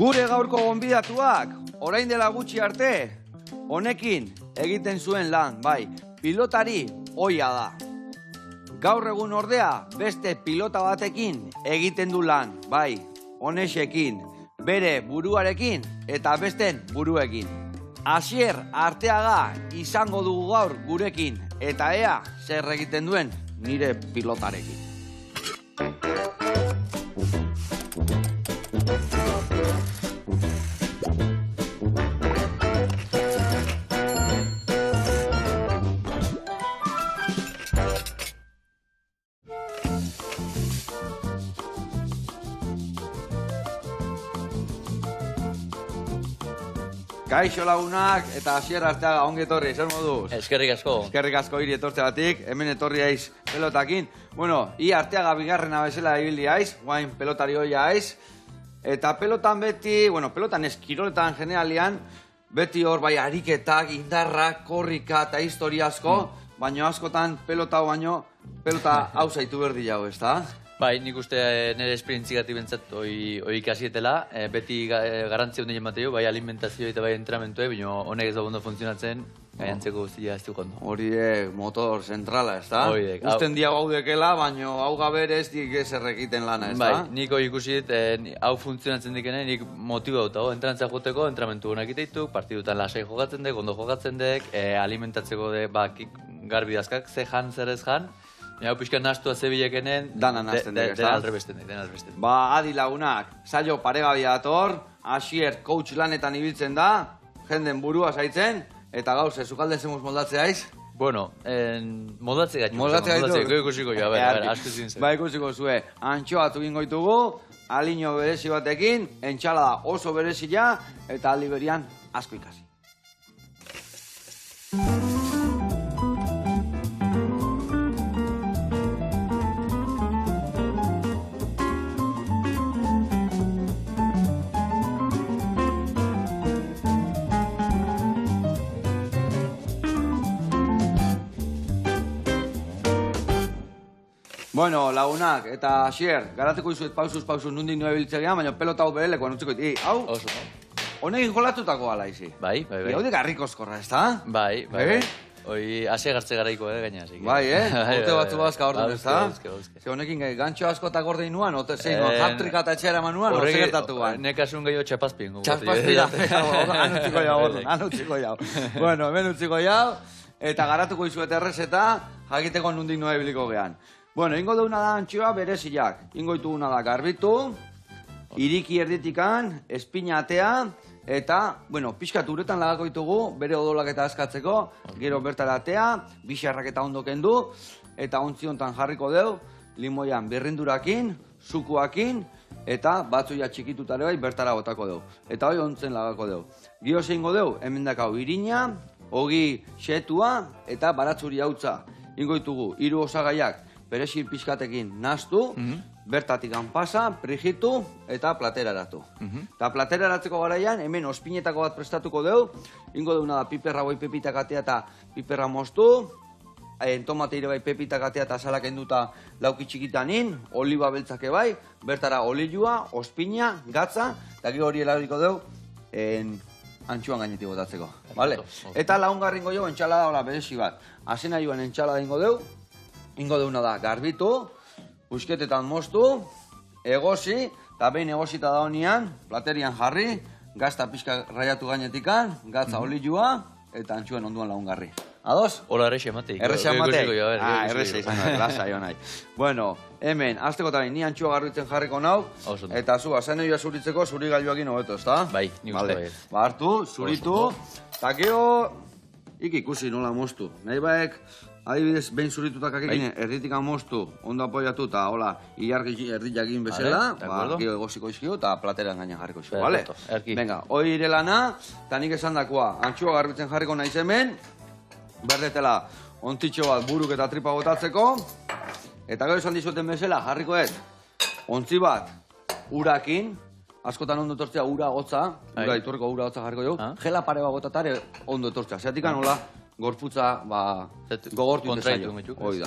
Gure gaurko gonbidatuak, orain dela gutxi arte, honekin egiten zuen lan, bai, pilotari ohia da. Gaur egun ordea, beste pilota batekin egiten du lan, bai, honexekin, bere buruarekin eta besten buruekin. Asier Arteaga izango dugu gaur gurekin, eta ea zer egiten duen nire pilotarekin. Kaixo lagunak eta Asier Arteaga ongi etorri, zer moduz? Eskerrik asko. Eskerrik asko hiri etortze batik, hemen etorri aiz pelotakin. Bueno, I Arteaga bigarrena bezala ibili aiz, guain pelotari hoia aiz. Eta pelotan beti, bueno, pelotan eskiroletan generalian, beti hor bai ariketak, indarrak, korrika eta historia asko, baino askotan pelota hau zaitu berdi jau, ez da? Bai, nik uste nire esperientzigatik bentsat hoi ikasietela, beti garrantzia hundi emateio, bai alimentazio eta bai entrenamentoe, baina honek ez da ondo funtzionatzen, gaiantzeko guztia ez duk ondo. Horiek motor zentrala, ez da? Horiek. Usten dia gaudekela, baina hau gaber ez dik ez errekiten lana, ez da? Bai, nik hoi ikusit, hau funtzionatzen dikene, nik motiba dut, entrenantzea joteko, entrenamentu honak iteituk, partidutan lasai jokatzen dek, ondo jokatzen dek, alimentatzeko de, garbi dazkak, ze jan, zer ez jan, hau pixkan nastua zebilekenen, dana nazten dek, ez da? Dena alrebesten dek. Ba, adi lagunak, saio paregabia dator, Asier coach lanetan ibiltzen da, jenden burua zaitzen, eta gauze, zukalde zemuz moldatzea aiz? Bueno, moldatze gaitu. Moldatze gaitu? Ikusiko jo, asko zintzen. Ba, ikusiko zue, antxoa gingo ditugu, aliño berezi batekin, entxalada oso berezia, eta aldi berian asko ikasi. Bueno, lagunak, eta Asier, garatuko izuet pausuz nundik nue biltzegean, baina pelota hau berelekoan utziko iti. Hau? Oso. Honekin jolatutako ala izi. Bai. Haudik harrikozkorra, ez da? Bai. Hoi, ase gartze garaiko gaina. Bai, urte batzu bazka orduan, ez da? Hauske. Ze honekin gantxo askotak ordein nuan, ote zein, hat-trika eta etxera manuan, oze gertatu guan. Nekasun gehiago txapazpien. Txapazpien, anutziko jau. Bueno, hemen utziko jau, eta garatuko izuet errezeta, jakiteko nundik nue biliko gehan. Bueno, ingo deuna da antxoa bereziak. Ingo dituguna da garbitu, iriki erditikan, espina atea, eta, bueno, pixkat uretan lagako ditugu, bere odolak eta askatzeko, gero bertara atea, bixarrak eta ondo kendu, eta ontzi hontan jarriko deu, limoian berrindurakin, zukuakin, eta batzuia txikitutare bai bertara botako deu. Eta hoi ontzen lagako deu. Gio zeingo deu, hemen dakau irina, ogi xetua, eta baratzuri hautza. Ingo ditugu, 3 osagaiak, perexil pixkatekin naztu, bertatik pasa, prijitu eta plateraratu. Eta plateraratzeko garaian, hemen ospinetako bat prestatuko deu, ingo deuna da piperra boi pepitak atea eta piperra moztu, tomate ire bai pepitak atea eta salak enduta lauki txikitanin, oliba beltzake bai, bertara olilua, ospina, gatza, eta gero hori helariko deu, antxuan gainetik botatzeko. Eta lagungarri ingo jo, entxalada hola berezi bat. Azena joan entxalada ingo deu, ingo deuna da garbitu, busketetan moztu, egosi, eta behin egosita da honian, platerian jarri, gazta pixka raiatu gainetikan, gatza olilua, eta antxuen onduan lagungarri. Ados? Hola, errexe emateik. Errexe emateik? Errexe izan da, lasa jo nahi. Bueno, hemen, azteko eta ni antxua garbitzen jarriko nau, eta zu, azen joa zuritzeko zuri gailuakin hobeto, ez da? Bai, nik uste bai. Ba, hartu, zuritu, eta gero, ikusi nola moztu. Nahi baek, adibidez, behin zuritutak akekin erditik moztu, ondo apoiatu eta hola, erditak egin bezala, gero egosiko izkio eta plateran gaina jarriko izkio, bale? Venga, hoi irelana, eta nik esan dakoa, antxua garbitzen jarriko nahiz hemen, berdetela ontitxo bat buruk eta tripa botatzeko, eta gero esan dizuten bezala, jarriko ez, ontzi bat, urakin, askotan ondo etortzea ura gotza, ura iturriko ura gotza jarriko jo, gela pare bat gotatare ondo etortzea, zeatikan hola, gorputza gogortu dezaio. Hoi da.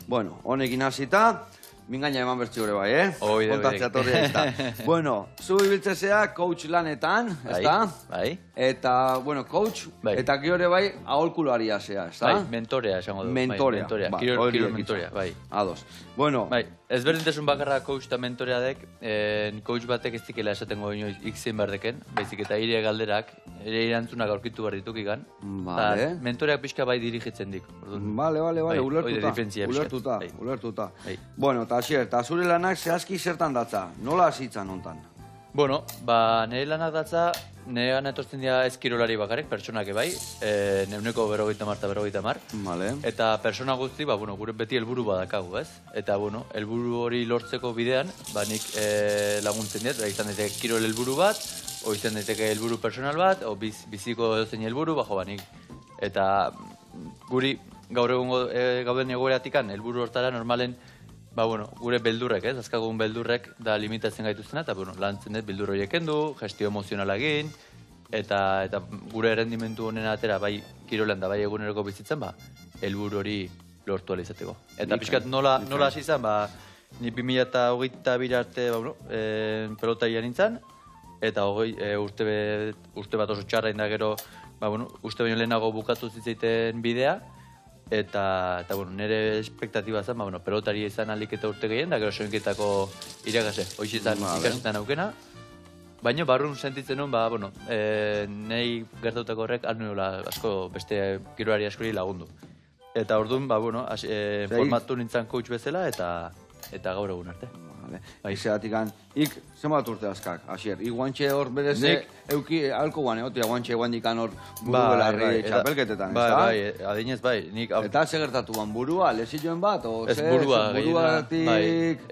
Bueno, honekin hasita, mingaina eman bertzi hori bai, Oide. Kontatzea torria ez da. Bueno, zu ibiltzezea coach lanetan, ez da? Bai. Eta, bueno, coach, Bai. eta gero ere bai, aholkularia zea, ez da? Bai, mentorea esango du. Mentorea. Bai, mentorea. Ba, Kirol hori mentorea, bai. Ados. Bueno, Bai, ezberdintasun bakarra coach eta mentorea dek, coach batek ez dikela esatengo inoiz ikzen behar deken, baizik eta ire galderak, ire irantzunak aurkitu behar dituk ikan. Vale. Eta mentoreak pixka bai dirigitzen dik. Vale, Bai, ulertuta. hori diferentzia pixkat. Bai. Ulertuta. Bai. Bueno, eta Asier, eta zure lanak zehazki zertan datza? Nola hasitzan hontan? Bueno, nire lanak datza, nire gana etortzen dira ez kirolari bakarrik, pertsonak ebai, neuneko 50-50. Vale. Eta persona guzti, gure beti helburu badakagu, ez? Eta, helburu hori lortzeko bidean, nik laguntzen dut, izan daiteke kirol helburu bat, o izan daiteke helburu personal bat, o biziko edozein helburu, nik. Eta guri gaur egungo gauden egoeratikan helburu hortara normalen gure beldurrek, ez? Azkagun beldurrek da limitatzen gaituztena, eta lantzen dut beldur horiek kendu, gestio emozionala egin, eta gure errendimentu honen atera, bai kirolean da bai eguneroko bizitzen, helburu hori lortu ahal izateko. Eta pixkat nola hasi izan, ni 2022 arte pelota ia nintzen, eta urte bat oso txarra inda gero, uste baino lehenago bukatu zitzaiten bidea, eta nire espektatiba zen, pelotari izan alik eta urte gehien, da gero soinketako irakase, hoiz izan ikasetan aukena. Baina barrun sentitzen nuen, nahi gertautako horrek alnuela asko beste kirolari askori lagundu. Eta orduan, formatu nintzen coach bezala eta gaur egun arte. Izeatik ik, zenbat urte azkak, Asier, guantxe hor bereze, euki alko guane, guantxe guandikan hor buru belarri txapelketetan, ez da? Bai, adinez bai. Eta ze gertatu guan, burua, lezioen bat, o ez burua, buruatik...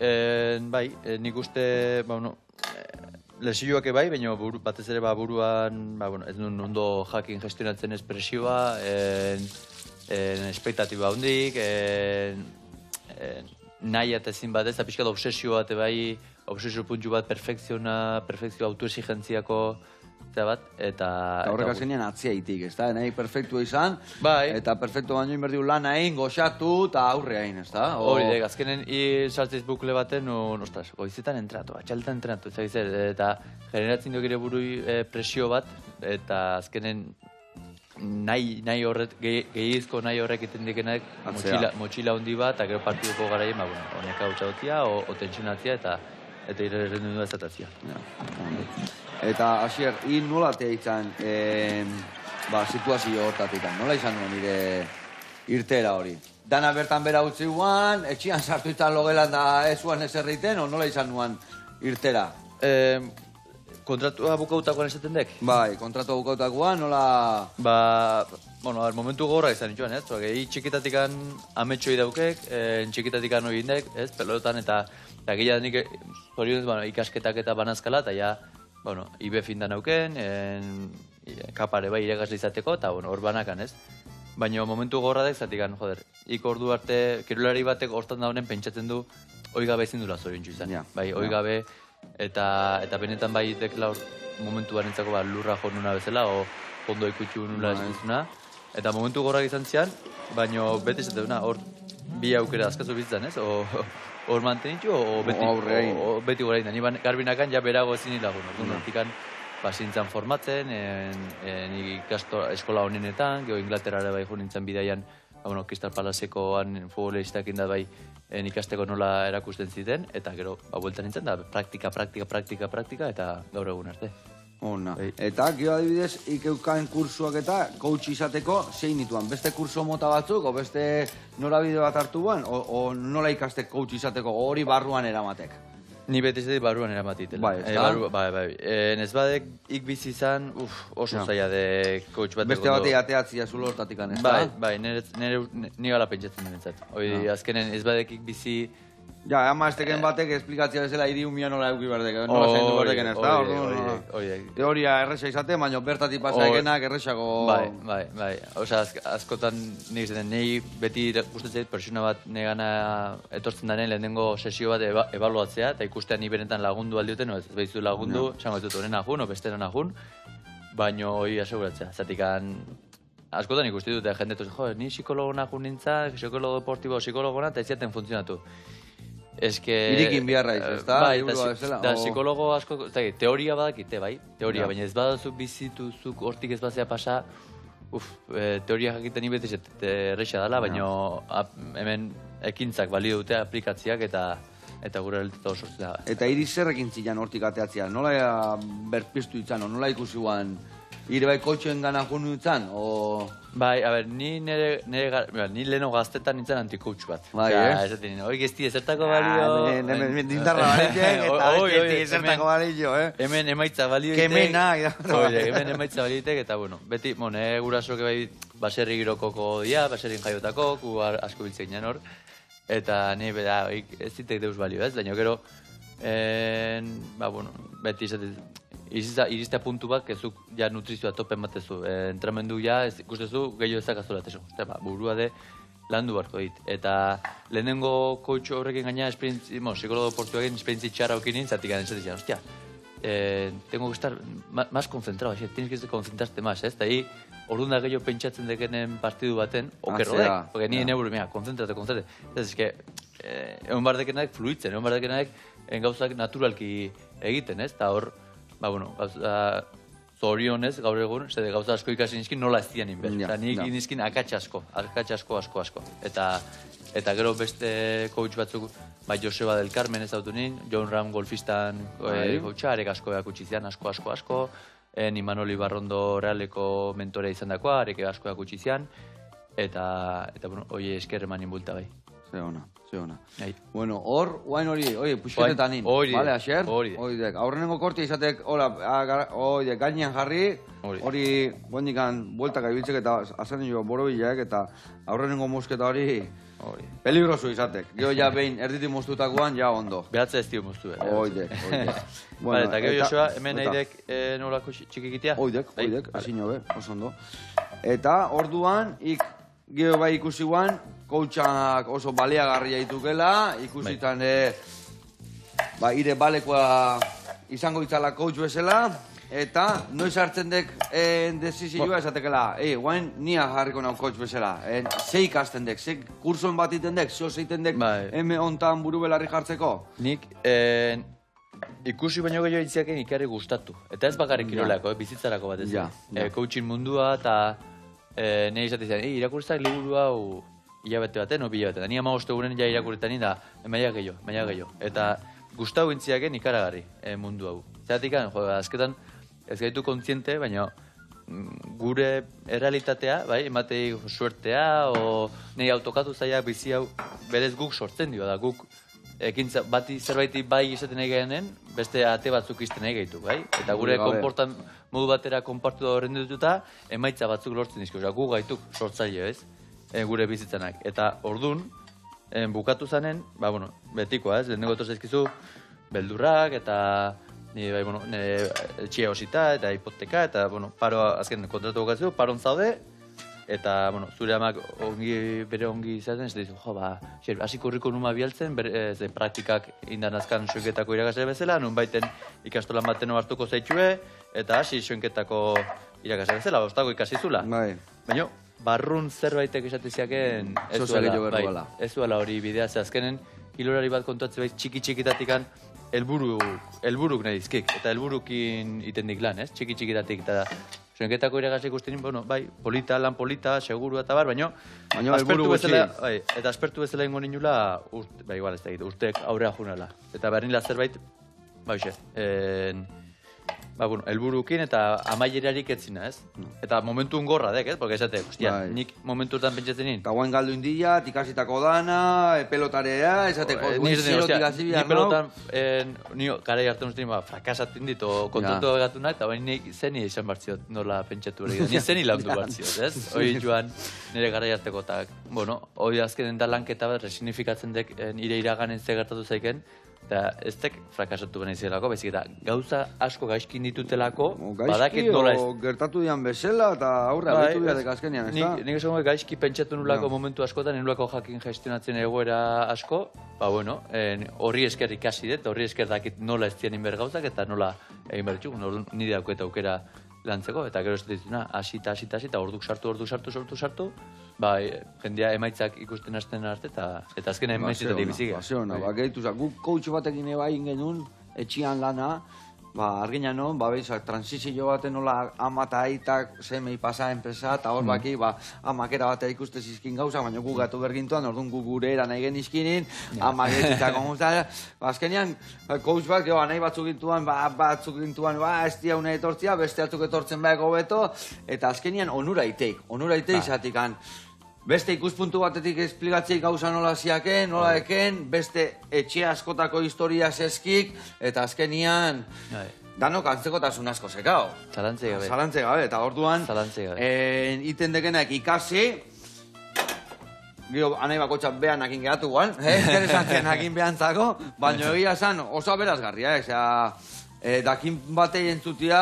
Bai, nik uste, lesioak bai, baina batez ere buruan, ez nuen ondo jakin gestionatzen espresioa, espektatiba hondik, nahi eta ezin bat ez, eta pixka da obsesio bat bai, obsesio puntxu bat perfekzio autoexigentziako bat, eta... horrek azkenean atziaitik, ez da? Nahi perfektua izan, bai. Eta perfektu baino inberdiu lan hain, goxatu eta aurre hain, ez da? Hori dek, azkenen sartziz bukle baten, ostras, goizetan entratu, atxaltan entratu, eta generatzen duk ere burui presio bat, eta azkenen nahi horret, gehizko nahi horrek iten dikenak motxila hondi bat, eta gero partiduko garaien, honek hau txautzia, o tensionatzia, eta irrendu du ezatazia. Eta, Asier, nola te izan situazio hortatik, nola izan nuen nire irtera hori? Dana bertan bera utzi guan, etxian sartu izan logelan da ez zuan ez erreiten, o nola izan nuen irtera? Kontratua bukautakoan esaten dek? Bai, kontratua bukautakoan, nola... momentu gorra izan nituen, ez? Txikitatikan ametsoi daukek, txikitatikan hori indek, ez? Pelotan eta gila nik ikasketak eta banazkala, eta ja, ibe findan auken, kapare bai iregasle izateko, eta hor banakan, ez? Baina momentu gorra dek zatikan, ik ordu arte, kirolari batek hortan daunen pentsatzen du, oigabe ezin dula zoriontsu izan. Bai, oigabe, eta benetan bai dekla momentu barentzako lurra jo nuna bezala, o ondo ikutxu nula esan. Eta momentu gorrak izan zian, baina beti esaten hor bi aukera azkazu bizitzen, ez? Hor mantenitxu, o beti gora inda. Ni garbinakan ja berago ezin hilagun. Orduan, bazintzen formatzen, eskola honenetan, geho Inglaterrara bai jo nintzen bidaian, Crystal Palacekoan futbolistak inda bai ikasteko nola erakusten ziten, eta gero, bueltan nintzen da, praktika, eta gaur egun arte. Ona. Eta, gero adibidez, ikeukan kursuak eta coach izateko zein nituan? Beste kurso mota batzuk, o beste norabide bat hartu guan, o nola ikaste coach izateko hori barruan eramatek? Ni beti zedi barruan eramatitela. Bai, ez da? Bai. Ez badek ikbizi izan, oso zaila de coach batek. Beste batei ateatzia zulo hortatik, ez da? Bai, ni gala pentsatzen denetzat. Hoi, azkenen ez badek ikbizi... Ja, ama esteken batek esplikatzia bezala iriumia nola euki berdek, nola zaindu berdeken, ez da? Hori erresa izate, baina bertatik pasaekenak erresago... Bai. Osa, askotan nik zaten, nahi beti ikusten persona bat negana etortzen daren lehenengo sesio bat ebaluatzea, eta ikustean ni benetan lagundu aldioten, ez behizu lagundu, esango ez dut honen ahun, o besteran ahun, baina hori aseguratzea. Zatikan, askotan ikusti dute, jendetu, ni psikologo nahun nintzen, psikologo deportibo, psikologona, eta ez zaten funtzionatu. Irikin biharra ez da? Bai, eta psikologo asko, teoria badakite, bai, teoria, baina ez badazu bizituzuk hortik ez bazea pasa, teoria jakiten ni beti erresa dela, baina hemen ekintzak balio dute aplikatziak eta gure realitatea sortzen da. Eta iri zerrekin zilan hortik ateatzea? Nola berpiztu itzan, nola ikusi guan? Ire bai kotxoen gana junu itzan? Bai, a ber, ni leheno gaztetan nintzen antikoutx bat. Bai, Esaten, hoi gezti ezertako balio... Dindarra balioek eta gezti ezertako balio, Hemen emaitza balio Kemena. Hemen emaitza balio eta, bueno, beti, gurasoke bai baserri girokoko dia, baserrin jaiotako, gu asko biltzen ginen hor. Eta ni bera, ez zitek deus balio, ez? Baina gero, beti izaten, iristea puntu bat, ezuk ja nutrizioa topen batezu. Entramendu ja, ikustezu, gehiago ezakazola teso. Burua de landu barko dit. Eta lehenengo coach horrekin gaina, psikologo portuagen esperientzi txarra okinin, zatik gana esatzen, hostia, tengo que estar más concentrado, tienes que concentrarte más, ez? Eta hi, orduan da gehiago pentsatzen dekenen partidu baten, okerrodek, porque ni neburu, mira, konzentrate. Ez que, egon bardekenak fluitzen, egon bardekenak gauzak naturalki egiten, ez? Eta hor, gauza zorionez, gaur egun, zede gauza asko ikasi nizkin nola ez dian inber. Nik nizkin akatsa asko. Eta gero beste coach batzuk, Joseba del Carmen ez dautu nin, John Ram golfistan coacha, arek asko eakutsi zian, asko. Ni Manoli Barrondo realeko mentorea izan dakoa, arek asko eakutsi zian. Eta hoi esker emanin bulta gai. Ze ona. Bueno, hor, guain hori, puxketetan nin. Vale, Asier? Hori. Aurrenengo kortia izatek, gainean jarri, hori, guendikan, bueltaka ibiltzek eta azan nio borobilak eta aurrenengo mosketa hori peligroso izatek. Gero ja behin erditi moztutakoan, ja ondo. Behatze ez dio moztu, Oidek. Eta gero Josua, hemen eidek nolako txikikitia? Oidek, hasi niobe, oso ondo. Eta, orduan, gero bai ikusi guan, coachak oso baleagarria ditukela, ikusitan ire balekoa izango itzala coach bezala, eta noiz hartzen dek desizioa esatekela, guain nia jarriko nau coach bezala, ze ikasten dek, ze kurson bat iten dek, zeo zeiten dek, eme ontan buru belarri jartzeko? Nik, ikusi baino gehiago itziaken ikarri gustatu, eta ez bakarrik kirolako, bizitzarako bat ez. Coaching mundua eta nire izaten zian, irakurtzak liburu hau hilabete baten, o bilabete. Ni 15 egunen ja irakurretan da, maila gehiago. Eta gustau intziaken ikaragarri mundu hau. Zeratik, azketan ez gaitu kontziente, baina gure errealitatea, ematei suertea, o nahi autokatu zaiak bizi hau berez guk sortzen dio da, guk ekintza bati zerbaiti bai izaten nahi gehenen, beste ate batzuk izten nahi gaitu, Eta gure konportan modu batera konpartu da horren dituta, emaitza batzuk lortzen dizko, gu gaituk sortzaile, ez? Gure bizitzanak. Eta ordun bukatu zanen, betikoa, ez? Lehenengo zaizkizu beldurrak eta etxia osita eta hipoteka eta, paro azken kontratu gokatzu, paron zaude, eta, zure amak bere ongi izaten, ez dizu, hasi kurriko numa bialtzen, praktikak indan azkan soinketako irakasle bezala, nun baiten ikastolan bateno hartuko zaitxue, eta hasi soinketako irakasle bezala, ostako ikasizula. Baina, barrun zerbaitek esatiziaken ez duela hori bidea, ze azkenen hilorari bat kontuatze baiz txiki-txikitatikan helburuk nahi dizkik, eta helburukin iten lan, ez? Txiki-txikitatik, eta soinketako irakasle ikusten, polita, lan polita, seguru eta bar, baina aspertu bezala ingo ninula, igual ez da egite, urteek aurrea junela. Eta behar nila zerbait, helburukin eta amaierarik etzina, ez? Eta momentu ungorra dek, ez? Porque esate, nik momentuetan pentsatzen nien. Eta guain galdu india, tikasitako dana, pelotarea, esateko, zerotik azibia, ni pelotan, ni gara jartzen uste nien, frakasatzen dit, o kontentu egatu nahi, eta baina nik zeni izan bartziot, nola pentsatu hori. Ni zeni landu bartziot, ez? Hoi joan nire gara jarteko, eta, hoi azkenen da lanketa bat, resinifikatzen dek nire iraganen ze gertatu zaiken, eta ez tek frakasatu bena izelako, bezik eta gauza asko gaizkin ditutelako, badakit nola ez. Gertatu dian bezala eta aurra betu diatek azkenean, ez da? Nik esan gaizki pentsatu nulako momentu askotan, nulako jakin gestionatzen egoera asko, horri esker ikasi dut, horri esker dakit nola ez dian inber gauzak, eta nola egin behar txuk, nire dauketa aukera lantzeko, eta gero ez dituna, hasi eta orduk sartu, jendea emaitzak ikusten hasten arte, eta azkenen emaitzetatik bizigea. Guk coach batekin eba egin genuen, etxian lana, argina non, transizio baten nola ama eta aitak semei pasa enpresa, eta hor baki, amakera batea ikuste zizkin gauza, baina gu gatu bergintuan, orduan gu gure eran egin izkinin, amak ezitzako guztara. Azkenean, coach bat, gero, nahi batzuk gintuan, ez dira une etortzia, beste batzuk etortzen behako beto, eta azkenean onura iteik zatikan. Beste ikuspuntu batetik esplikatzeik gauza nola ziaken, nola eken, beste etxe askotako historia zeskik, eta azkenian danok antzekotasun asko zekao. Zalantze gabe, eta orduan, iten dekenak ikasi, gero anai bakotxat behan nakin geratu guan, interesantzen nakin behantzako, baina egia zan oso aberazgarria, dakin batei entzutia,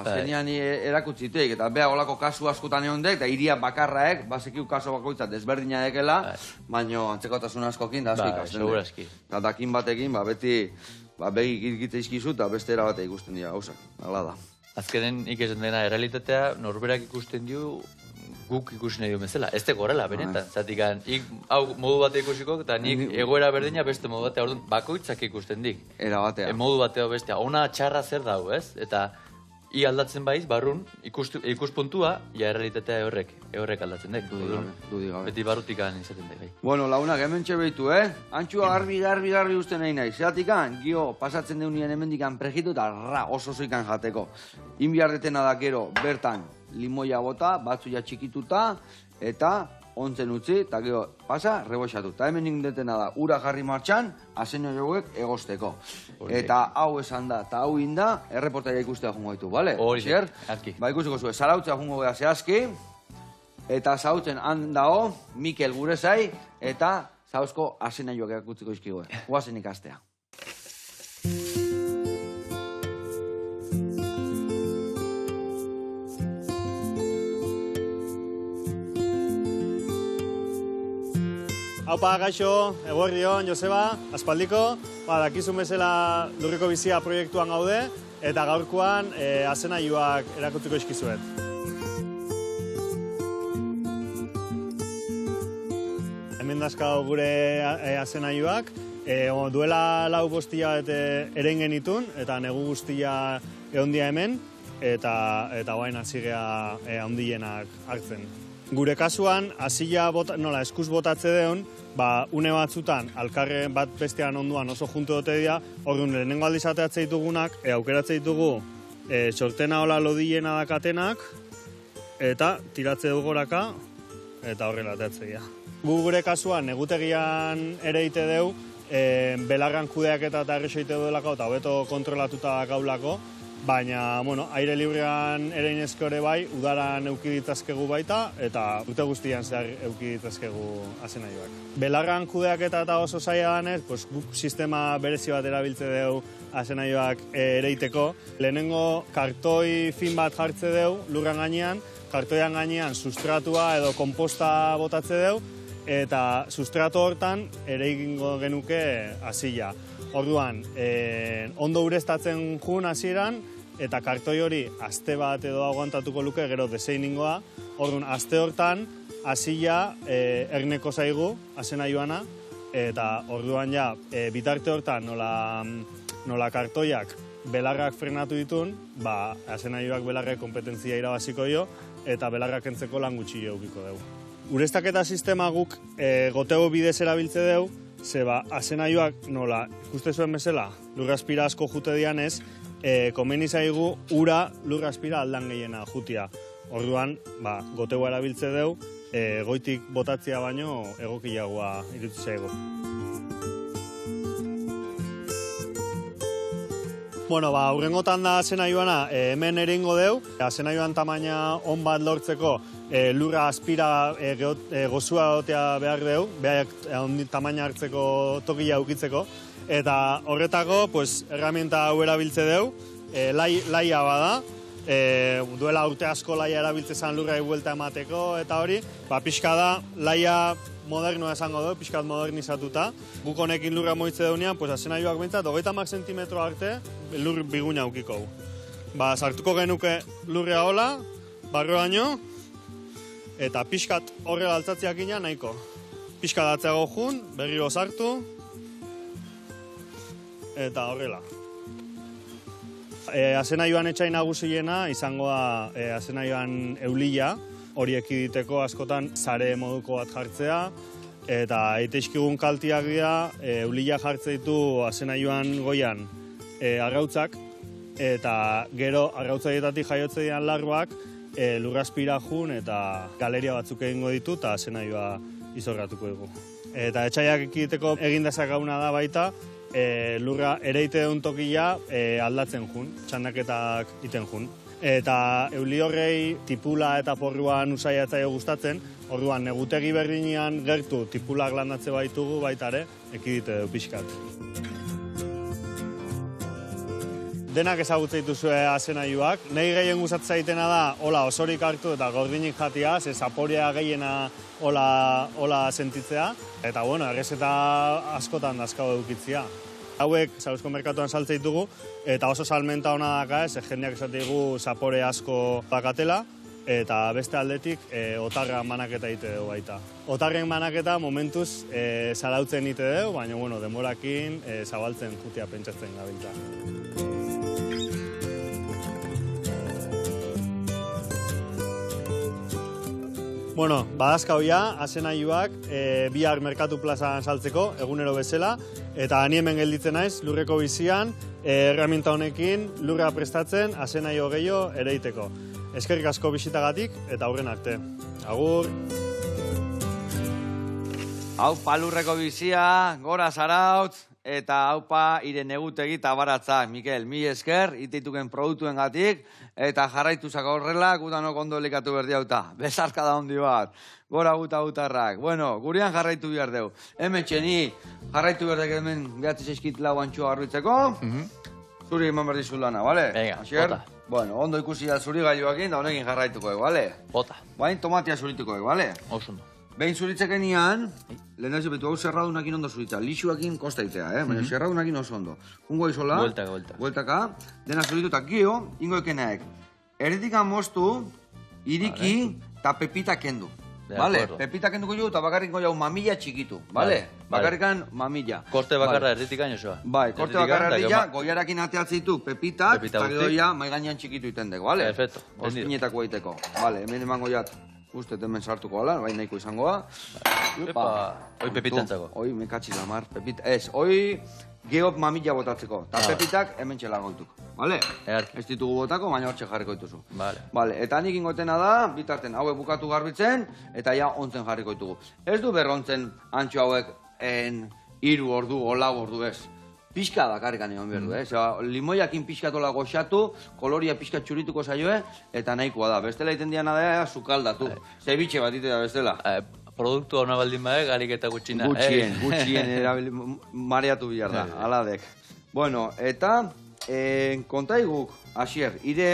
zenian erakutziteik, eta beha olako kasu askotan egon dek, eta iria bakarraek, basekiu kasu bakoitza desberdina dekela, baina antzekotasun askokin da asko ikasten dek. Eta dakin batekin, beti begi gitgite izkizu, eta beste era bate ikusten dira, gauzak, hala da. Azkenen ikesten dena errealitatea, norberak ikusten dio, guk ikusi nahi du bezala. Ez teko horrela, benetan. Zatikan, hau modu bate ikusiko, eta nik egoera berdina beste modu batea, orduan, bakoitzak ikusten dik. Era batea. Modu batea bestea. Ona txarra zer dago, ez? Eta i aldatzen baiz, barrun, ikuspuntua, errealitatea horrek aldatzen dek. Beti barrutikan izaten dek. Bueno, launak, hemen txebeitu, Antxua garbi uste nahi nahi. Zeratikan, gio, pasatzen deunien hemendikan prejitu eta oso zoikan jateko. Inbiarretena da gero, bertan, limoia bota, batzuia txikituta, eta ontzen utzi, eta gero pasa, reboxatu. Eta hemen indetena da, ura jarri martxan, asenio joguek egosteko. Eta hau esan da, eta hau inda, erreportaria ikustea jungo ditu, bale? Hori, arki. Ikusiko zuen, zarautzea jungo gara zehazki, eta zarautzen handao, Mikel gure zai, eta zauzko asenio joguek utziko izkigue. Guazen ikastea. Haupa, gaixo, eguerdion, Joseba, aspaldiko. Dakizun bezala Lurriko Bizia proiektuan gaude, eta gaurkoan azenaiuak erakutziko izkizuet. Hemen dazkau gure azenaiuak. Duela 4-5 eren genitun, eta negu guztia egondia hemen, eta guain hazigea handienak hartzen. Gure kasuan, azila eskuz botatze deun, une batzutan, alkarren bat bestean onduan oso junto dute dira, orduan lehenengo aldiz ateatzea ditugunak, aukeratze ditugu sortena hola lodiena dakatenak, eta tiratze dugoraka, eta horrela ateatzea dira. Gure kasuan, egutegian ere ite deu, belarran kudeak eta erresoite duelako, eta hobeto kontrolatuta gaulako, baina, aire librean ere inezko ere bai, udaran eukiditzazkegu baita, eta urte guztian zehar eukiditzazkegu azenaiuak. Belarran kudeak eta oso zaila danez, guk sistema berezi bat erabiltze dugu azenaiuak ereiteko. Lehenengo kartoi fin bat jartze dugu lurran gainean, kartoian gainean sustratua edo komposta botatze dugu, eta sustratu hortan ere egingo genuke azila. Orduan, ondo ureztatzen jun hasieran, eta kartoi hori aste bat edo aguantatuko luke gero deseiningoa. Orduan, aste hortan, azila erneko zaigu, azenaiuana, eta orduan ja, bitarte hortan nola kartoiak belarrak frenatu ditun, azenaiuak belarrak kompetentzia irabaziko jo, eta belarrak entzeko lan gutxi eukiko dugu. Ureztaketa sistema guk gotego bidez erabiltze dugu, zeba, azenaiuak nola ikuste zuen bezala lurraspira asko jute dianez, komeni zaigu ura lurraspira aldan gehiena jutia. Orduan, gotegoa erabiltze dugu, goitik botatzea baino egokiagoa irutu zaigu. Hurrengotan da azenaiuana hemen eringo deu. Azenaiuan tamaina on bat lortzeko lurra aspira gozua gotea behar deu, behar tamaina hartzeko tokia ukitzeko. Eta horretako, herramienta hau erabiltze deu, laia bada, duela urte asko laia erabiltze zan lurra buelta emateko, eta hori, pixka da, laia modernoa esango du, pixkat modernizatuta. Guk honekin lurra moitze deunean, azenaiuak behintzat, 30 zentimetro arte lur biguna ukiko. Sartuko genuke lurrea hola, barroaino, eta pixkat horrela altzatziak ina nahiko. Pixkat atzeago jun, berriro sartu, eta horrela. Azenaioan etxai nagusiena izango da azenaioan eulila, hori ekiditeko askotan sare moduko bat jartzea, eta eitezkigun kaltiak dira, eulila jartze ditu azenaioan goian arrautzak, eta gero arrautzaietatik jaiotze dian larruak lurrazpira jun eta galeria batzuk egingo ditu eta azenaioa izorratuko dugu. Eta etxaiak ekiditeko egin dezakaguna da baita, lurra ereite duen tokia aldatzen jun, txandaketak iten jun. Eta euli horrei tipula eta porruan usaiatzaio gustatzen, orduan negutegi berdinean gertu tipulak landatze baitugu baita ere, ekidite du pixkat. Denak ezagutzen dituzue azenaiuak. Nei gehien gustatzen zaitena da, hola osorik hartu eta gordinik jatia, ze zaporea gehiena hola sentitzea. Eta bueno, errezeta askotan dazkau edukitzea. Hauek Zauzko merkatuan saltze ditugu, eta oso salmenta hona daka ez, jendeak esate digu zapore asko dakatela, eta beste aldetik otarra manaketa ite dugu baita. Otarren manaketa momentuz zarautzen ite dugu, baina bueno, denborakin zabaltzen jutia pentsatzen gabiltza. Bueno, badazkau ja, azenaiuak bihar merkatu plazan saltzeko, egunero bezala, eta ni hemen gelditzen naiz, lurreko bizian, herramienta honekin, lurra prestatzen, azenaio gehiago ereiteko. Eskerrik asko bisitagatik, eta aurren arte. Agur! Haupa lurreko bizia, gora zarautz, eta haupa ire negutegi eta baratzak. Mikel, mi esker, iteituken produktuen gatik, eta jarraituzak horrela, gutanok ondo elikatu berdi hauta. Bezarka da hondi bat. Gora gutarrak. Bueno, gurean jarraitu behar deu. Hemen txeni, jarraitu behar dek hemen behatzi zeizkit lau antxoa garbitzeko. Zuri eman berdizu lana, bale? Venga, bota. Bueno, ondo ikusi da zuri gailuakin, da honekin jarraituko, bale? Bota. Bain tomatia zurituko, bale? Osundo. Behin zuritzeken ian, lehen da betu hau zerradunakin ondo zuritza, lixuakin kostaitea, baina zerradunakin oso ondo. Ungo izola, bueltaka, dena zuritu eta gio, ingo ekenaek. Erdikan moztu, iriki eta pepita kendu. Vale, pepita kenduko jo eta bakarrik jau mamilla txikitu, vale? Bakarrikan mamilla. Korte bakarra erditikan osoa. Bai, korte bakarra erdila, goiarakin ateatzitu pepitak, eta gero ja maiganean txikitu itendeko, vale? Perfecto. Ospinetako egiteko, vale, hemen emango jat. Uste hemen sartuko ala, bai nahiko izangoa. Epa, hoi pepitantzako. Hoi mekatzi lamar, pepita. Ez, hoi geop mamilla botatzeko. Ta pepitak hemen txela goituk. Vale? Ez ditugu botako, baina hortxe jarriko dituzu. Vale, eta nik ingotena da, bitarten hauek bukatu garbitzen, eta ja ontzen jarriko ditugu. Ez du berrontzen antxo hauek 3 ordu o 4 ordu ez. Pixka bakarrikan egon behar du, limoiakin pixkatola goxatu, koloria pixka txurituko zaioe, eta nahikoa da. Bestela iten diana da, sukaldatu. Zebitxe bat ite da bestela. Produktu hona baldin bae, galik eta gutxina. Gutxien, mareatu bihar da, aladek. Bueno, eta kontaiguk, Asier, ire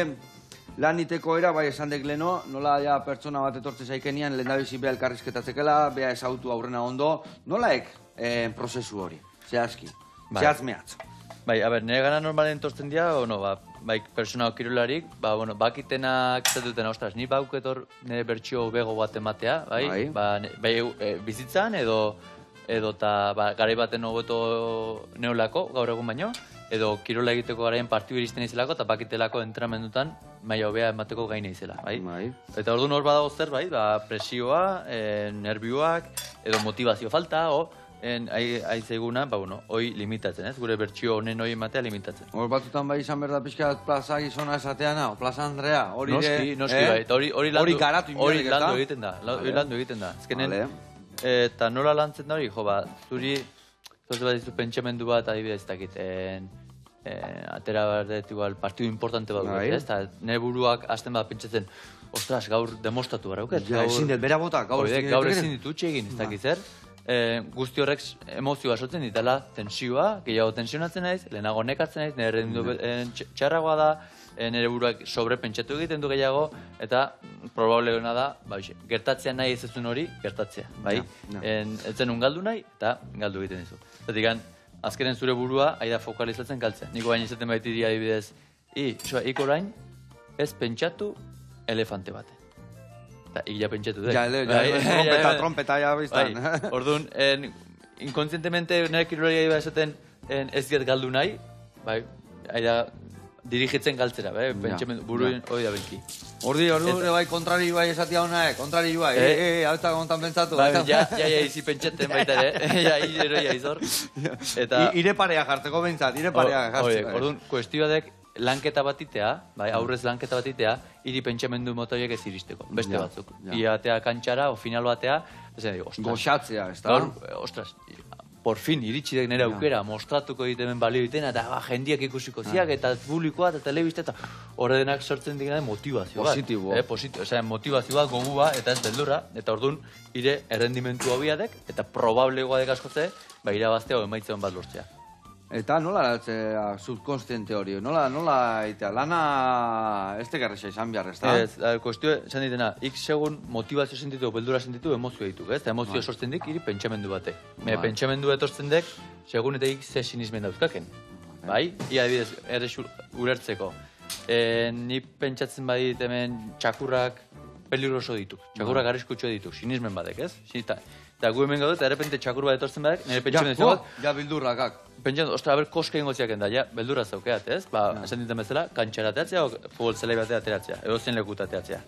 lan iteko era, bai esan dek leno, nola ja pertsona bat etortze zaikenian, lehen da bizi beha elkarrizketatzekela, beha ezautu aurrena ondo, nolaek prozesu hori, zehazki? Zehaz mehatz. Bai, a ber, nire gana normalen tortzen dira, bai, persona okirularik, bakitenak zatuten, ostras, ni bauketor nire bertxio bego bat ematea, bai, bizitzan, edo eta garai baten hobeto neolako, gaur egun baino, edo kirola egiteko garaien partiu iristen izelako, eta bakitelako entramendutan maila hobea emateko gaine izela, bai? Eta orduan hor badago zer, bai, presioa, nervioak, edo motivazio falta, aizeiguna, hoi limitatzen, ez? Gure bertxio honen hoi ematea limitatzen. Hor batutan bai izan berda pixka plaza gizona esateana, plaza Andrea, hori Noski, bai, eta hori garatu landu egiten da, Azkenen, eta nola lantzen da hori, zuri, zote bat izu pentsamendu bat adibidez dakit, atera berdet igual partiu importante bat dut, ez? Eta nire buruak hasten bat pentsatzen, ostras, gaur demostratu gara, uket? Ja, ezin dut, bera bota, gaur ezin ditutxe egin, ez dakit zer? Guzti horrek emozioa sortzen ditela, tensioa, gehiago tensionatzen naiz, lehenago nekatzen naiz, nire rendu txarragoa da, nire buruak sobrepentsatu egiten du gehiago, eta probableena da, gertatzea nahi ez ezun hori, gertatzea, bai? Etzen un galdu nahi, eta galdu egiten dizu. Zatik, azkenen zure burua, aida fokalizatzen galtzea. Niko baina izaten baiti dira adibidez, ik orain, ez pentsatu elefante baten. Eta, ja pentsatu dut. Trompeta, ja, biztan. Orduan, inkontzientemente nire kirolaria iba esaten ez diat galdu nahi, bai, dirigitzen galtzera, bai, pentsamendu, buruen hori da benki. Ordi, bai, kontrari bai esatia honaek, kontrari bai, hau eta gontan pentsatu. Ja, izi pentsaten baita ere, ja, izor. Ire parea jartzeko bentsat, ire parea jartzeko. Orduan, kuestioadek lanketa batitea, bai, aurrez lanketa batitea, hiri pentsamendu motoiek ez iristeko, beste batzuk. Iatea kantxara, o finalo batea, goxatzea, ez da? Ostras, por fin, iritsi dek nire aukera, mostratuko egiten balio egiten, eta jendiak ikusiko ziak, eta publikoa, eta telebizte, eta horre denak sortzen dikena motivazio bat. Positibo. Osea, motivazio bat, gogu bat, eta ez beldurra, eta orduan, ire errendimentu hobiadek, eta probablegoa dek askotze, irabaztea o emaitzen bat lortzea. Eta nola eratzea subkonstiente hori? Nola itea? Lana ez tegarresa izan behar, ez da? Ez, kuestio esan ditena, segun motivazio sentitu, beldura sentitu, emozio dituk, ez? Eta emozio sortzen dik, iri pentsamendu batek. Pentsamendu etortzen dek, segun eta ze sinismen dauzkaken. Bai? Ia adibidez, errez urertzeko. Ni pentsatzen badit hemen txakurrak peligroso dituk. Txakurrak arriskutxo dituk, sinismen batek, ez? Eta gu hemen gaudut, eta errepente txakur bat etortzen badek, nire pentsamendu bat. Ja, bildurrakak. Pentsan, ostra, haber koska ingo ziaken da, ja, beldurra zaukeat, ez? Esan dinten bezala, kantxara teatzea o futbol zelai batea ateratzea, edo zen lekuta teatzea.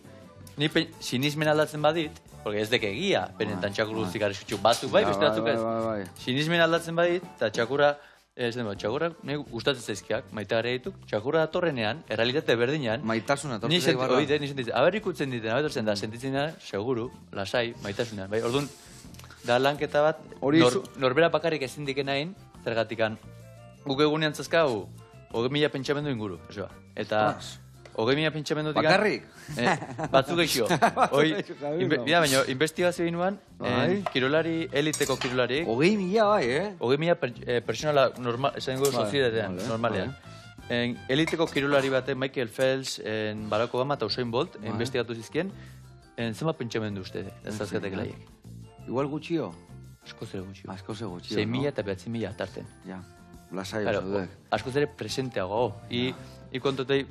Ni sinismen aldatzen badit, porque ez dek egia, benetan txakur guztik arriskutxu batzuk bai, beste batzuk ez. Sinismen aldatzen badit, eta txakurra, nire gustatzen zaizkiak, maita gara dituk, txakurra datorrenean, errealitate berdinean, maitasuna tortzea ibarra. Aber ikutzen diten, aber tortzen da, sentitzen da, seguru, lasai, maitasunean, bai, orduan, da lanketa bat, norbera bakarrik ezin dikenain, zergatikan, guk egunean zazkau, 20.000 pentsamendu inguru, eso. Eta 20.000 pentsamendu digan... Bakarrik? Batzuk eixo. Mira, baina, investigazio inuan, kirolari, eliteko kirolari... 20.000 bai, 20.000 personala, esan dugu soziedadean, normalean. Eliteko kirolari baten, Michael Phelps, Barack Obama eta Usain Bolt, investigatu zizkien, zema pentsamendu uste, ez zazkatek laiek. Igual gutxio? Askoz ere gutxio. Askoz ere gutxio, 6.000 eta 9.000 tarten. Ja, lasai oso dudek. Askoz ere presenteago. Ikontotei,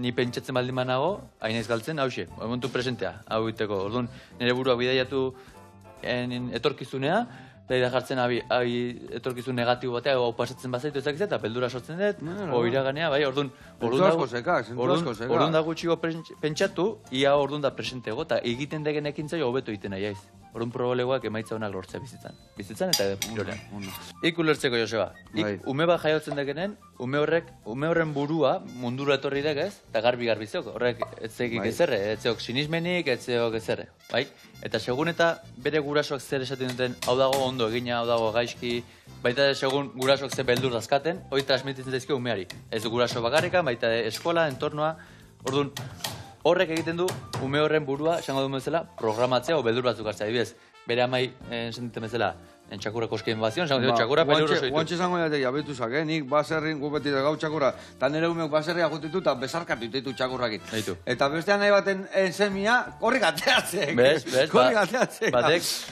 ni pentsatzen baldin manago, hainez galtzen, hause, momentu presentea, hau iteko. Orduan, nire burua bidaiatu etorkizunea, da jartzen etorkizun negatibo batea, hau pasatzen bazaitu ezak eta beldura sortzen dut, o iraganea, bai, orduan da gutxiko pentsatu, ia orduan da presentego, eta egiten degen ekintzai hobeto egiten nahi aiz. Orduan probalegoak emaitza honak lortzea bizitzan. Bizitzan eta kirolean. Ik ulertzeko, Joseba. Ik ume bat jaiotzen dekenen, ume horren burua mundura etorri dek ez, eta garbi zeok. Horrek etzekik ezerre, etzeok sinismenik, etzeok ezerre. Bai? Eta segun eta bere gurasoak zer esaten duten, hau dago ondo egina, hau dago gaizki, baita segun gurasoak ze beldur dazkaten, hori transmititzen zaizke umeari. Ez guraso bakarrikan, baita eskola, entornoa, orduan, horrek egiten du, ume horren burua, esango du bezala, programatzea o beldur batzuk hartzea. Adibidez, bere amai sentitzen bezala, txakurra koskien bazion, esango du, txakurra peligroso ditu. Guantxe esango jatek jabetuzak, nik baserrin gupetit gau txakurra, eta nire umeok baserria gutitu eta besarkatu ditu txakurrakin. Eta bestean nahi baten ensemia, korrik ateatzek. Korrik ateatzek.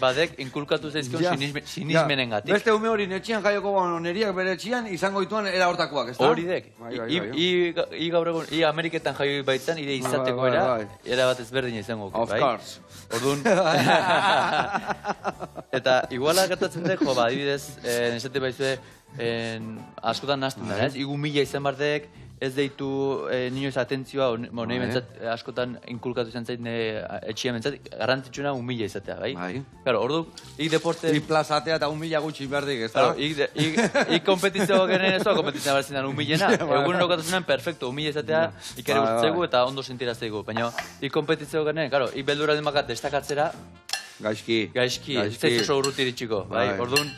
Badek inkulkatu zaizkion sinismenen gatik. Beste ume hori netxian jaioko neriak bere etxian, izango dituan era hortakoak, ez da? Hori dek. I gaur egun, i Ameriketan jaio baitzen, ire izateko era bat ezberdina izango. Of course. Orduan, eta iguala gertatzen dek, jo, adibidez, esate baizue, askotan nazten da, ez? Igu 1000 izan bardek, ez deitu nioz atentzioa, nahi bentsat askotan inkulkatu izan zait, etxia bentsat, garrantzitsuna 1000 izatea, bai? Claro, ordu, ik deporte... I plazatea eta 1000 gutxi berdik, ez da? Ik kompetizio genen ez da, kompetizioa berzinan 1000ena, egunen okatasunan perfecto, 1000 izatea, ikere urtzegu eta ondo sentiraztegu, baina ik kompetizio genen, claro, ik beldura demakat destakatzera, Gaizki, ez zaiz oso urruti ditxiko, bai, orduan,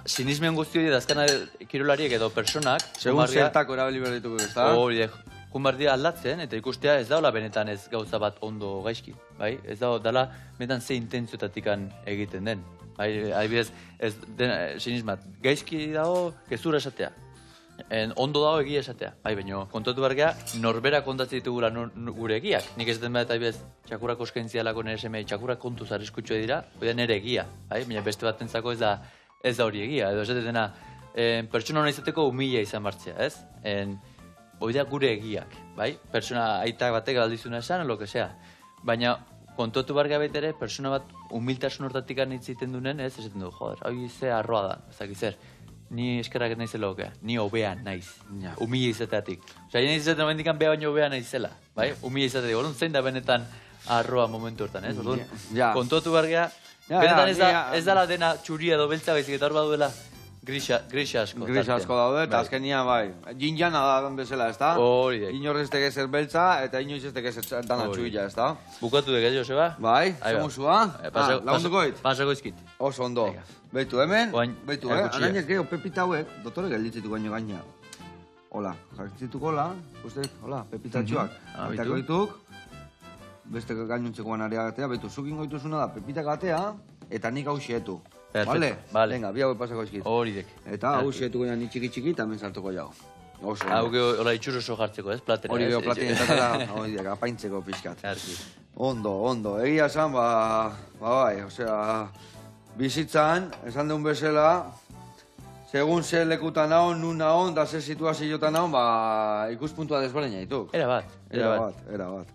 sinismen guzti hori dazkana kirolariek edo personak... Segun zertako erabili behar dituko, ez da? Hori, junbardia aldatzen, eta ikustea ez daula benetan ez gauza bat ondo gaizki, bai? Ez daula benetan ze intentziotatik egiten den, bai? Adibidez, ez sinismat, gaizki dago, gezura esatea. Ondo dago egia esatea, bai, baina kontatu bargea, norbera kontatzen ditugula gure egiak. Nik esaten behar eta adibidez, txakurrak oskaintzialako nire semei, txakurrak kontuz arriskutxo dira, hori da nire egia, bai? Baina beste bat entzako ez da hori egia, edo esatetena, pertsona hona izateko 1000 izan martzea, ez? hori da gure egiak, bai? Persona aitak batek galdizuna esan, lo que sea. Baina, kontotu barga ere, persona bat humiltasun hortatik anitziten dunen, ez esaten du, joder, hau ze arroa da, ezak zer, ni eskerrak naizela okea, ni hobea naiz, humila izateatik. Osa, naiz izaten momendikan beha baino hobea naizela, bai? Humila izateatik, orduan zein da benetan arroa momentu hortan, ez? Orduan, kontotu barga, benetan ez dala dena txuria edo beltza baizik, eta hor baduela, grisa asko. Grisa asko daude, eta azkenia bai. Jinjana da bezala, ez da? Hori dek. Inork ez teke zer beltza, eta inoiz ez teke zer dana txuila, ez da? Bukatu dek, Joseba? Bai, zemuzua? Lagunduko dit? Pasako izkit. Oso ondo. Beitu, hemen? Beitu, anainek geho, pepita hauek, dotore gelditzitu baino gaina. Hola, jartzituko hola, uste, hola, pepitatxuak. Petako dituk, beste gainuntzeko area gatea, beitu, zukin goituzuna da, pepitak gatea, eta nik hau xeetu. Vale? Venga, bi hau pasako izkit. Hori dek. Eta hau xeetuko ni txiki-txiki, eta hemen sartuko jau. Oso ondo. Hau geho, hola, itxuroso jartzeko, ez? Platera. Hori geho, platinetara, hori dek, apaintzeko pixkat. Ondo. Egia esan, bai, osea, bizitzan, esan deun bezala, segun ze lekutan naon, nun naon, da ze situazioetan naon, ikuspuntua desberdina ditu. Era bat.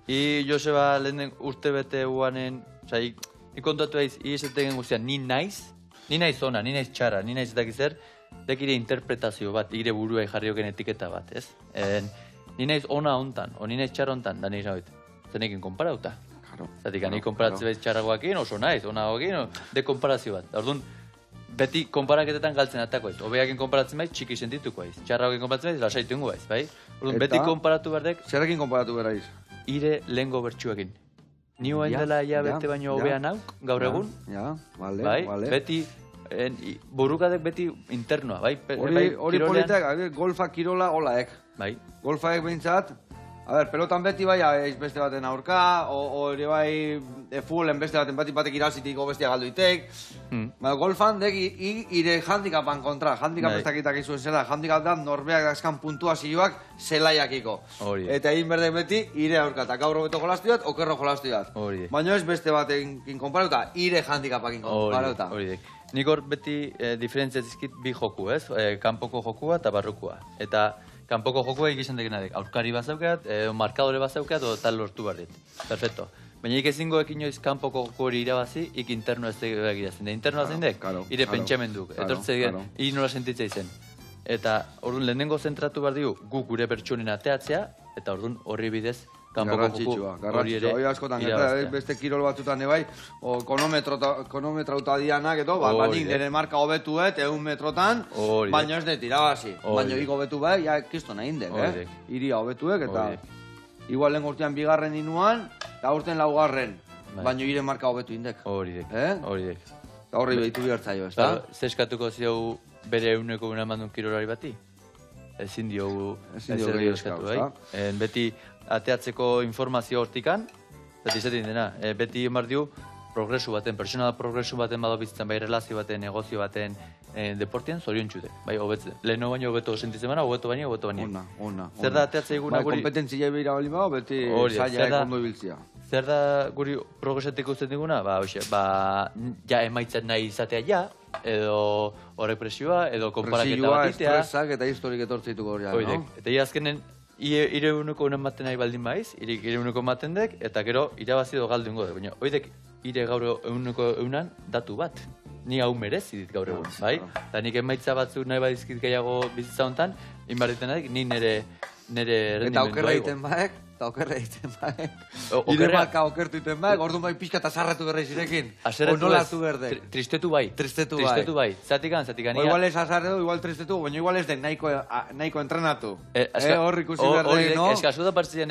I Joseba lehen urte bete guanen, osea, ikontatu aiz, iesategen guztian, ni naiz ona, ni naiz txarra, ni naiz zer, dek ire interpretazio bat, ire burua jarrioken etiketa bat, ez? Ni naiz ona hontan, o ni naiz txarra hontan, da nire nabit, zenekin konparauta. Zatik, ni konparatze behit txarragoakin, oso naiz, ona hokin, de konparazio bat. Orduan, beti konparaketetan galtzen atako ez. Obeakin konparatzen baiz, txiki sentituko aiz. Txarragoakin konparatzen baiz, lasaitu ingo baiz, bai? Orduan, beti konparatu berdek... Zerrekin konparatu beraiz? Ire lehengo bertsuekin. Ni oain dela ja bete baino hobean hau, gaur egun. Vale. Beti, burukadek beti internoa, bai? Hori politak, golfa kirola holaek. Bai. Golfaek behintzat, pelotan beti bai, beste baten aurka, o ere bai, futbolen beste baten batek iralzitik o bestia galduitek. Golfan dek ire handikapan kontra, handikap ez dakitak izuen zela, handikap da norbeak dazkan puntuazioak zelaiakiko. Eta egin berdek beti ire aurka, eta gaur hobeto jolastu dat, okerro jolastu dat. Baina ez beste batekin konparauta, ire handikapakin konparauta. Nik hor beti diferentziatzizkit bi joku, ez? Kanpoko jokua eta barrukua. Eta kanpoko jokua egizan degenarik, aurkari bazaukat, markadore bazaukat, o tal lortu barret. Perfecto. Baina ik ezingo ekin joiz kanpoko joko hori irabazi, ik interno ez egirazen. Da internoa zein dek, ire pentsamenduk. Etortze gen, nola sentitza izen. Eta orduan lehenengo zentratu behar digu, gu gure pertsonen ateatzea, eta orduan horri bidez, kanpoko joko hori ere irabaztea. Beste kirol batzutan ebai, konometrauta dianak, edo, baina nire marka hobetuet, 100 metrotan, baina ez dut irabazi. Baina iko hobetu bai, ja, kisto nahi indek, iria hobetuek, eta igual lehen urtean bigarren inuan, eta urtean laugarren, baina ire marka hobetu indek. Hori dek. Eta horri behitu bihartzaio, ez da? Zeskatuko ziogu bere euneko una mandun kirolari bati? Ezin diogu ezerri eskatu, bai? Beti ateatzeko informazio hortikan, eta izaten dena, beti emar diu progresu baten, personal progresu baten badobizitzen, bai relazio baten, negozio baten, deportian zorion txude. Bai, leheno baino hobeto sentitzen baina, hobeto baina. Ona. Zer da ateatzea eguna guri... Kompetentzia behira bali bau, beti zaila ekondo ibiltzia. Zer da guri progresatik usten diguna? Ja emaitzat nahi izatea ja, edo horrek presioa, edo konparaketa bat itea. Presioa, estresak eta historik etortzeituko hori, no? Eta azkenen, ire uneko unen maten nahi baldin baiz, ire uneko maten dek, eta gero irabazi edo galdu ingo dek. Baina, oidek, ire gaur uneko eunan datu bat. Ni hau merezi dit gaur egun, bai? Eta nik emaitza batzuk nahi badizkit gehiago bizitza honetan, inbarriten nahi, ni nire rendimendu. Eta okerra egiten baek, Ire marka okertu iten baek, orduan bai pixka eta zarratu berreiz irekin. Onola hartu berdek. Tristetu bai. Zatikan. Igual ez azarretu, igual tristetu, baina igual ez den nahiko entrenatu. Hor ikusi berdek, no? Eskazu da partzien,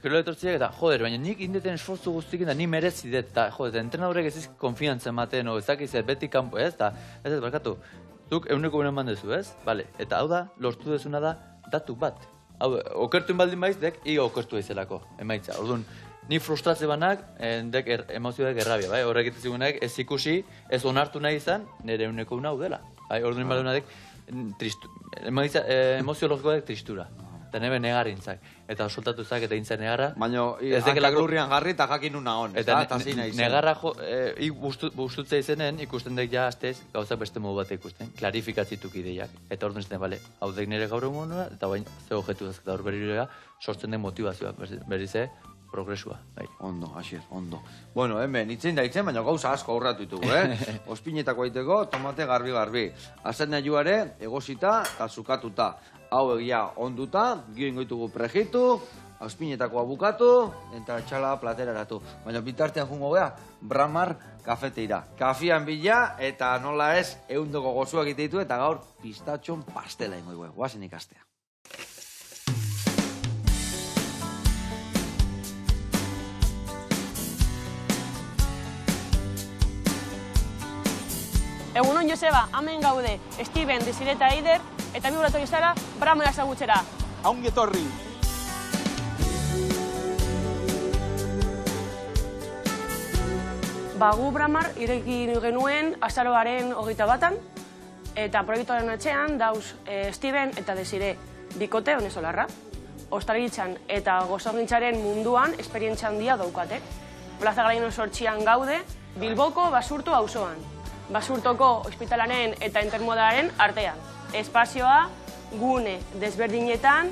kirole etortziak eta, joder, baina nik indeten esfortzu guztikin da, ni merezi dut, eta, joder, entrenaurek ez konfiantza ematen, ezakizet, beti kanpo, ez, eta, ez, barkatu, zuk euneko unen mandezu, ez? Bale, eta hau da, lortu dezuna da, datu bat. Hau, okertuen baldin baiz, dek, okertu daizelako, emaitza. Orduan, ni frustratze banak, dek, emozioak errabia, bai? Horrek egitezigunak, ez ikusi, ez onartu nahi izan, nire euneko una hau dela. Bai? Orduan, baldin dek, emozio logikoa dek tristura. tenebe negarintzak. Eta soltatu zak eta intzen negarra. Baina, hankak lurrian jarri eta jakin una hon. Eta negarra bustutzea izenen, ikusten dek ja astez, gauzak beste modu bat ikusten, klarifikatzituko ideiak. Eta hor duzten, bale, hau dek nire gaur egun eta bain, ze objektu dazketa hor berriroa, sortzen den motivazioa, berrize, progresua. Ondo, asier, ondo. Bueno, hemen, itzen da itzen, baina gauza asko aurratu ditugu, Ospinetako aiteko, tomate garbi-garbi. Azen nahiuare, egosita eta zukatuta. Hau egia onduta, gio ingoitugu prejitu, ospinetakoa bukatu, eta txala plateraratu. Baina bitartean jungo geha, Bramar kafeteira. Kafian bila, eta nola ez, eundoko gozuak egite ditu, eta gaur pistatxon pastela ingo guazen ikastea. Egunon, Joseba, hemen gaude, Steven, Desire eta Eider, eta bi gurato izara, Bramara ezagutzera. Haungi etorri! Gu Bramar ireki genuen azaroaren 21, eta proiektuaren atxean dauz Steven eta Desire bikote venezolarra. Ostalagintzan eta gozogintzaren munduan esperientzia handia daukate. Plaza Garaino 8an gaude, Bilboko Basurto auzoan. Basurtoko ospitalaren eta intermodaren artean. Espazioa gune desberdinetan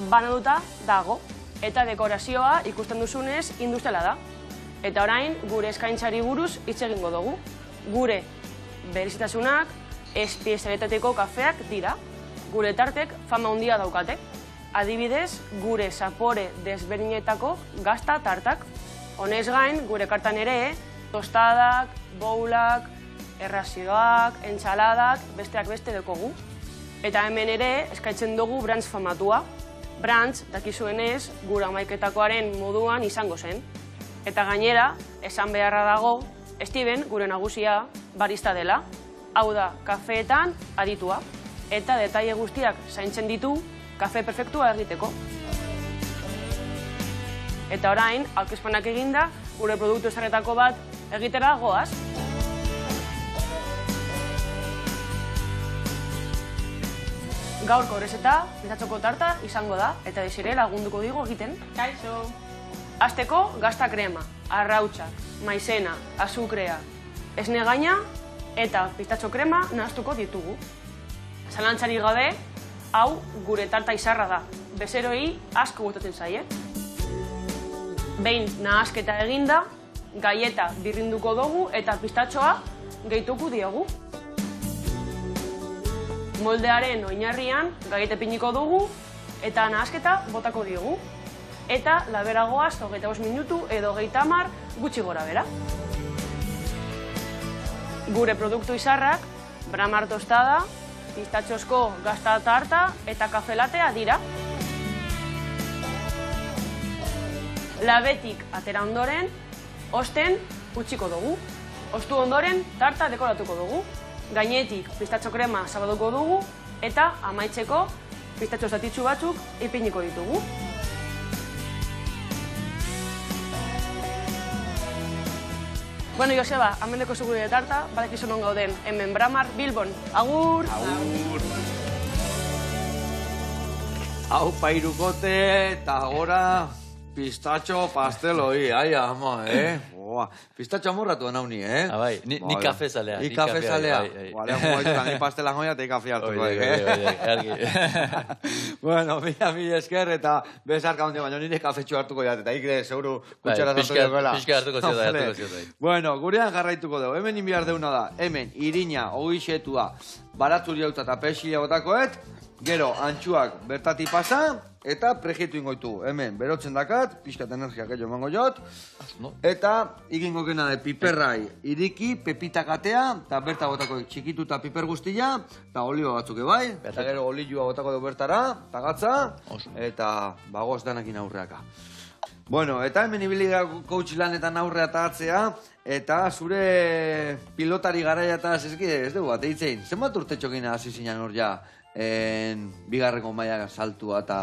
banaduta dago. Eta dekorazioa ikusten duzunez industriala da. Eta orain gure eskaintzari buruz hitz egingo dugu. Gure berezitasunak espezialitateko kafeak dira. Gure tartek fama handia daukate. Adibidez, gure zapore desberdinetako gazta tartak. Honez gain, gure kartan ere, tostadak, boulak, errazioak, entxaladak, besteak beste dekogu. Eta hemen ere, eskaintzen dugu brantz famatua. Brantz, dakizuenez, gure amaiketakoaren moduan izango zen. Eta gainera, esan beharra dago, Steven, gure nagusia, barista dela. Hau da, kafeetan aditua. Eta detaile guztiak zaintzen ditu, kafe perfektua egiteko. Eta orain, aurkezpenak eginda, gure produktu ezarretako bat egitera goaz. Gaurko horrezeta, pistatzoko tarta izango da, eta Desire lagunduko digu egiten. Kaixo! Azteko, gazta krema, arrautxak, maizena, azukrea, esne gaina eta pistatxo krema nahaztuko ditugu. Zalantzari gabe, hau gure tarta izarra da. Bezeroei asko gustatzen zaie. Behin nahazketa eginda, gaieta birrinduko dugu eta pistatxoa gehituko diogu. Moldearen oinarrian gaieta piniko dugu eta nahazketa botako diogu. Eta laberagoaz 25 minutu edo 30 gutxi gora bera. Gure produktu izarrak, Bramar tostada, pistatxosko gazta tarta eta kafe latea dira. Labetik atera ondoren, osten utziko dugu. Ostu ondoren, tarta dekoratuko dugu. Gainetik pistatxo krema zabaduko dugu eta amaitzeko pistatxo zatitzu batzuk ipiniko ditugu. Bueno, Joseba, amendeko zugure de tarta, badakizu non gauden, hemen Bramar, Bilbon. Agur! Agur! Hau pairukote eta gora pistatxo pasteloi, ai ama, Pistatxo amorratu da nauni, Abai, ni kafe zalea. Ni kafe zalea. Ni pastelan goia eta kafe hartuko, Bueno, mila esker eta bezarka hondi, baina nire kafetxo hartuko jat, eta ikre, seguru kutxera zartu duela. Pixka hartuko ziotai. Bueno, gurean jarraituko dugu, hemen inbiar deuna da, hemen irina, ogixetua, baratzuri hauta eta pexila botakoet, gero, antxuak bertati pasa, eta prejetu ingoitu, hemen, berotzen dakat, pixkat energiak ello emango jot, eta ikingo gena de piperrai iriki, pepitakatea, eta berta botako txikitu eta piper guztia, eta olio batzuk bai, eta gero olioa botako du bertara, eta gatza, eta bagoz danakin aurreaka. Bueno, eta hemen ibili coach lanetan aurrea eta atzea, eta zure pilotari garaiataz ez dugu bat eitzein, zenbat urtetxokin hasi zinan hor ja, bigarrengo maila saltua eta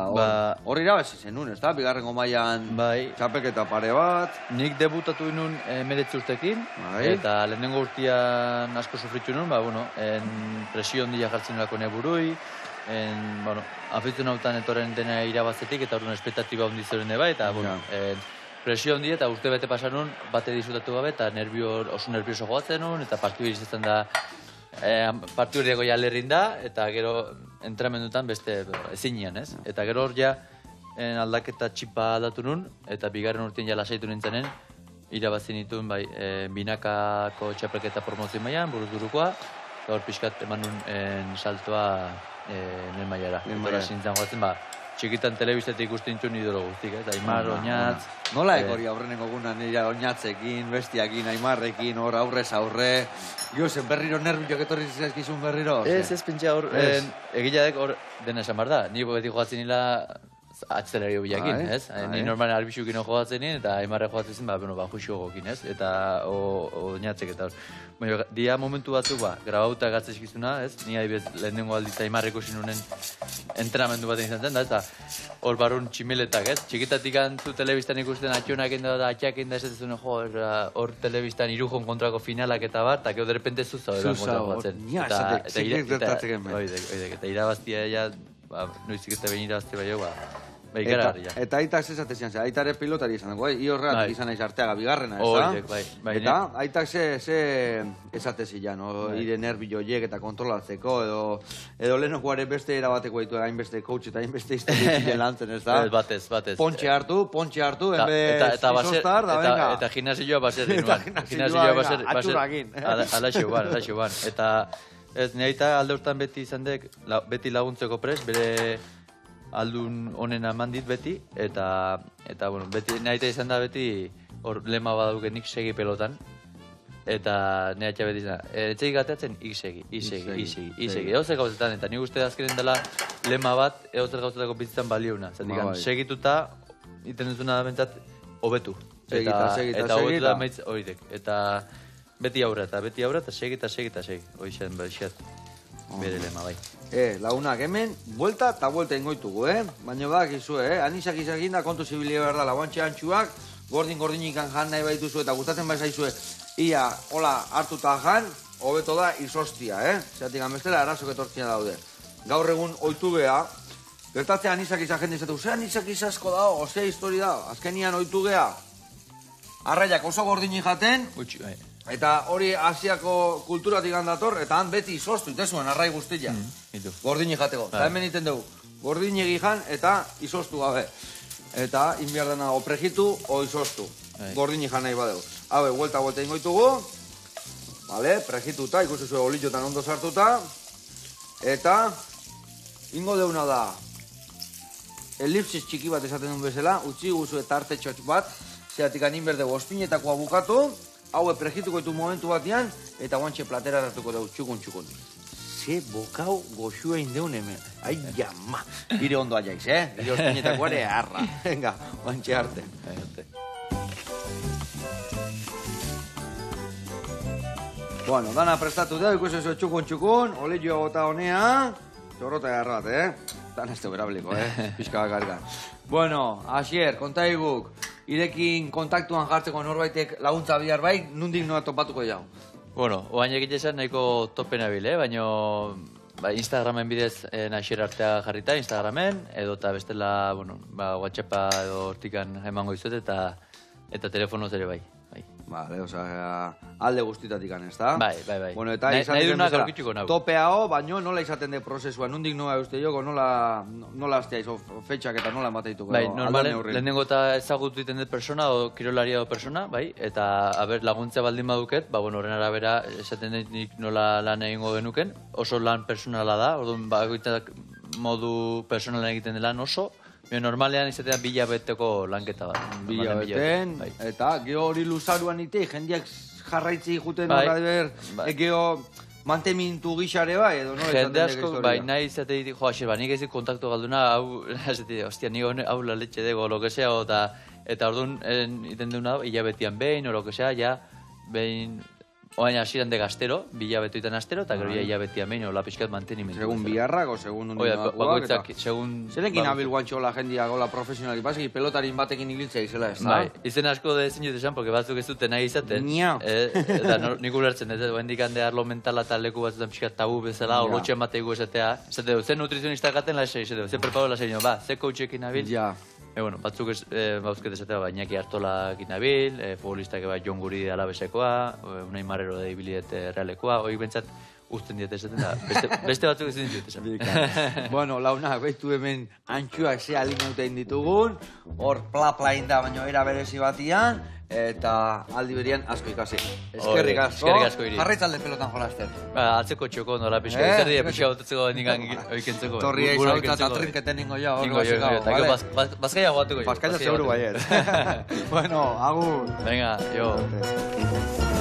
hor irabazi zenun, ez da? Bigarrengo mailan txapelketa pare bat. Nik debutatu inun 19 urtekin, eta lehenengo urtean asko sufritu inun, presio handia jartzen nolako neburui, bueno, afizionautan etorren dena irabazetik, eta orduan espektatiba hundi zeuren bai, eta, bueno, presio hundi, eta urte bete pasanun, bate disutatu gabe, eta oso nervioso joatzen nun, eta partidu izaten da, partidu horiako ja lerrin da, eta gero entramendutan beste ezinean, ez? Eta gero hor ja aldaketa txipa aldatu nun, eta bigarren urtean ja lasaitu nintzenen, irabazi nituen, bai, binakako txapelketa promozio mailan, buruz-burukoa, eta hor pixkat eman nun saltoa nel mailara. Eta zintzen joatzen, txikitan telebistetik ikusten dituen idolo guztik, Aimar, Oñatz... Nola ekori aurreneko gunan nire Oñatzekin, Bestiakin, Aimarrekin, hor aurrez aurre... Josen, berriro nerviok etorri zizkizun berriro? Ez pentsa hor, egila dek hor dena esan bar da. Ni beti joatzen nila atzelario bilakin, ez? Ni normalen arbixukin joatzen nien, eta Aimarre joatzen zen, juxu gokin, ez? Eta Oñatzek eta hor. Baina, dia momentu batzuk, grabauta gatzeskizuna, ez? Ni adibidez, lehenengo alditza Aimarreko zinunen entrenamendu baten izan zen, da, eta hor barun tximeletak, ez? Txikitatik antu telebistan ikusten atxonak enda da, atxak enda esatzen hor telebistan irujon kontrako finalak eta bar, eta gero derrepente zuza eta irabaztia ja, noizik eta behin irabazte bai ikaragarria. Eta aitak zezate zian, aitare pilotari izan dago, iorrak izan aiz arteaga bigarrena, ez da? Bai. Eta aitak ze esate zian, ire nervio joiek eta kontrolatzeko, edo lehenoko beste erabateko ditu, hainbeste coach eta hainbeste historia ziren lantzen, ez da? Batez. Pontxe hartu, enbez izostar, da venga. Eta gimnasioa baser atxurrakin. Alaxo ban. Eta ez, nire alde hortan beti izan dek, beti laguntzeko pres, bere aldun honena mandit beti, eta bueno, beti nahita izan da beti hor lema badaukenik segi pelotan, eta nehatxa beti izan da, etxeik gateatzen, segi. Eozer gauzetan, eta nik uste azkenen dela lema bat, eozer gauzetako bizitzan baliouna. Zatik, segituta, iten duzuna da bentsat, hobetu. Eta hobetu da meitz horiek. Eta beti aurra, eta segi. Hoixen, bere lema, bai. Lagunak, hemen, buelta eta buelta ingoitugu, Baina bak izu, anisak izakin da kontu zibilia behar da, laguantxe antxuak, gordin-ikan jan nahi baituzu, eta gustatzen baizaizu, ia, hola, hartuta jan, hobeto da izostia, Zeratik, amestela, arazok etortzina daude. Gaur egun oitu geha, gertatzea anisak izaken dizatu, ze anisak izazko dao, ozea histori dao, azkenian oitu geha, arraiak oso gordin jaten, eta hori Asiako kulturatik handator, eta han beti izostu, itezuen, arrai guztia. Gordini jateko. Eta hemen iten dugu, gordini egijan eta izostu gabe. Eta inbiar dena o prejitu o izostu. Gordini jan nahi badeu. Habe, vuelta ingoitugu. Vale, prejituta, ikusi zuen olitxotan ondo sartuta. Eta ingo deuna da elipsis txiki bat esaten duen bezala, utzi guzu eta arte txotx bat, zeratik anin berde gozpinetakoa bukatu, haue prejituko ditu momentu batean, eta guantxe platera hartuko dugu, txukun. Ze bokau goxua indeun hemen. Ai, jama. Ire ondo aiaiz, Ire ospinetakoa ere harra. Venga, guantxe arte. Bueno, dana prestatu da, ikusi zuen txukun, olioa gota honea, txorrota garra bat, Dan ez berabliko, pixka bakarkan. Bueno, Asier, kontaiguk, irekin kontaktuan jartzeko norbaitek laguntza bihar bai, nundik noa topatuko jau? Bueno, oain egite esan nahiko topen abil, baina Instagramen bidez Asier artea jarrita, Instagramen, edo eta bestela, bueno, WhatsAppa edo hortikan emango izuet eta telefonoz ere bai. Vale, osea, alde guztitatik ez da? Bai. Bueno, eta izaten bezala, topeao, baino nola izaten de prozesua, nundik noa uste joko, nola aztea izo fetxak eta nola emateituko? Bai, normalen, lehenengo eta ezagutu iten dut persona, o kirolaria o persona, bai, eta laguntza baldin baduket, bueno, horren arabera esaten dut nik nola lan egingo genuken, oso lan personala da, orduan, modu personalan egiten dela oso, normalean izatea bilabeteko lanketa bat. Bilabeten, eta geho hori luzaruan ite, jendeak jarraitzi juten horra ber, geho mantemintu gixare bai, edo no? Jende asko, bai, nahi izate ditu, nik ezik kontaktu galduna, hau, ostia, nik hau la letxe dego, lo que sea, eta orduan iten duna, hilabetian behin, o lo que sea, ja, behin, Oain hasieran de gastero, bilabetoetan astero, eta gero hilabetia meino, la pixkat mantenimentu. Segun biharrak, o segun undi Oia, bakuak, bakoitzak, segun... Zerekin abil guantxo la jendia gola profesionalik, baski pelotarin batekin ibiltzea izela ez da? Bai, izen asko de ezin dut esan, porque batzuk ez dute nahi izaten. Nia. Eta nik ulertzen, ez hendik hande arlo mentala eta leku batzutan pixkat tabu bezala, Ja. olotxean bateigu esatea. Esateu, ze nutrizionista gaten lasei, esateu, ze preparo lasei, ba, ze coachekin nabil. Ja. Bueno, batzuk bauzket esatea, ba, Iñaki Artolakin nabil, futbolistak eba Jon Guri alabesekoa, Unai Marrero da ibiliet realekoa, hori bentsat uzten diet esaten da, beste batzuk ez ditut esan. Bueno, launa, behitu hemen antxuak ze alineuten ditugun, hor pla inda, baina era berezi batian, eta aldi berian asko ikasi. Eskerrik asko, Iri. jarraitzalde pelotan jolasten. Ba, atzeko txoko nola pixka, zer dira pixka botatzeko nigan oikentzeko. Torri eiz hau eta trinketen ningo ja, hor Eta gero bazkaia joatuko jo. Bazkaia zeuru baiet. Bueno, agur. Venga, jo.